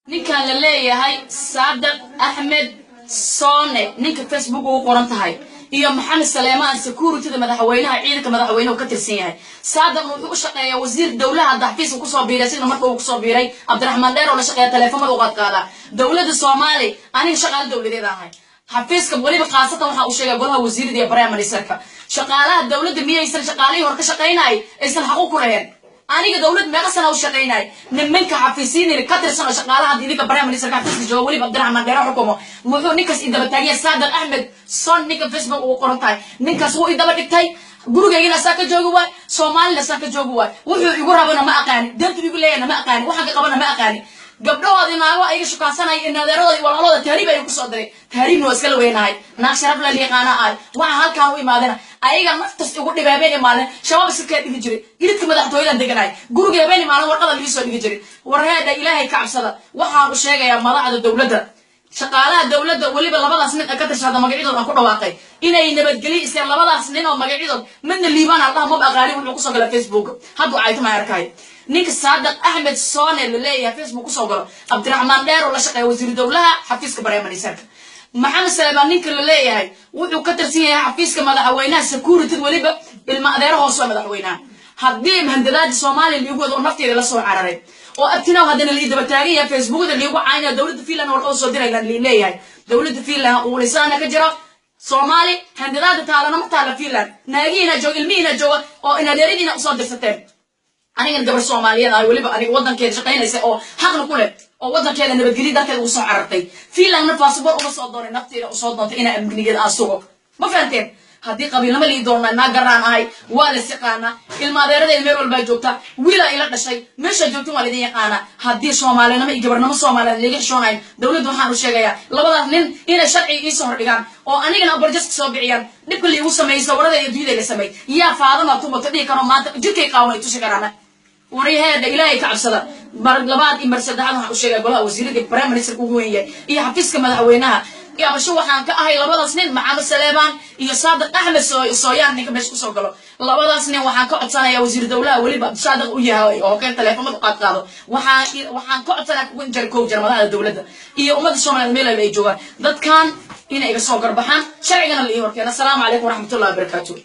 ninkan la leeyahay Saadaq Ahmed Soone ninka Facebook ugu qoran tahay iyo Maxamed Saleemaan security madaxweynaha ciidanka madaxweynaha ka tirsan yahay Saadaq wuxuu u shaqeeyaa wasiir dawladda daxfiis ku soo biiray sida markuu ku soo biiray Abdiraxmaan Dheer oo la shaqeeya telefoonada u qaada dawladda Soomaali aniga shaqaale dawladeed ahay xafiiska waliba qaasatan waxa uu sheegay golaha wasiirada iyo Prime Ministerka shaqaalaha dawladda miyaysan shaqaalihii hor ka shaqeynay aysan xaq u lahayn aniga dawlad meeqa sana u shaqeynay nimanka xafiisiin ka tirsan shaqaalaha diidka Prime Ministerka xafiiska jooga waliba Abdiraxmaan Dheer xukumo wuxuu ninkaas idaba taagay Saadaq Ahmed Soone ninka Facebook ugu qoran tahay ninkaas uu idaba dhigtay gurigayna saaka joogo waa Soomaaliya saaka joogo waa wuxuu igu rabana ma aqaan dantu igu leeyana ma aqaan waxa ka qabana ma aqaan gabdhoodii naago ay shaqaasanay in adeeradooda walaalooda taariib ay ku soo diray taariibna waa iska la weynahay naag sharaf la liiqaana ay waxa halkaan u imaadana ayaga naftas ugu dhibaabeen maalin shabaab iska dhigi jiray ilidka madaxtooyada deganay gurigeebeen maalin warqada lagu soo dhigi jiray warheeda ilaahay ka cabsada waxa uu sheegaya madaxda dawladda shaqaalaha dawladda waliba labadaas nin ka tirsan magaciidooda aan ku dhawaaqay inay nabadgeli isla labadaas nin oo magaciidood midna liibaan Allah ma aqaani wuxuu ku soo galay Facebook hadda ay tama arkay ninka Saadaq Ahmed Soone la leeyahay Facebook ku soo galo Abdiraxmaan Dheer oo la shaqeeya wasiir dawladda xafiiska Prime Ministerka Maxamed Saleemaan ninka la leeyahay wuxuu ka tirsan yahay xafiiska madaxweynaha security waliba ilma adeer hoos madaxweynaha haddii handadaada Soomaaliya liigu wado nafteeda la soo cararay oo abtina hadana la idaba taagay Facebook da liigu caayna dawladda Finland oo soo diray la leeyahay dawladda Finland oo lisaana ka jira Soomaali handadaada taalana ma taala Finland naagiina joog ilmiina joog oo in adeeridina soo dirsateen aniga gabar Soomaaliyeed ay waliba aniga wadankeeda shaqeynaysa oo xaqna ku leh oo wadankeeda nabadgelyo dadkeeda u soo carartay Finland passport uma soo doonay nafteeda u soo doontay inay amnigeeda asugo ma fahanteen haddii qabiilnimo lii doonaa na garaan ahay waa la siqaana ilma adeerada meel walba joogta wiila ila dhashay meesha joogtin waa la yaqaana haddii Soomaaliyada iyo gabarnimo Soomaaliyeed laga xishoonayn dawladdu waxaan u sheegayaa labadaas nin inay sharci ii soo hordhigaan oo anigana barjas soo bixiyaan dibka liigu sameeyay warada iyo diiday la sameey yaa faadana tumo tadii karo maanta jirkay qaawnay tusi karana وريهاد إلهي كعبسدا برغلبات إمرسد هذا وشيء يقولها وزير البريم منستر كوجوية هي حفيز كما هويناها يا بشو حان كأهي لبضع سنين مع سليمان هي صادق أحمد صويان نك مش كسوقله لبضع سنين وحان كعبسنا يا وزير الدولة ولي صادق وياه أو كان تلفون متقاط هذا وحان كعبسنا كونجر كوجر ما هذا الدولة ده هي أمة الصومال الميل اللي يجوا ضد كان هنا يقصوا قربحان شرعنا اللي يوركنا السلام عليكم ورحمة الله وبركاته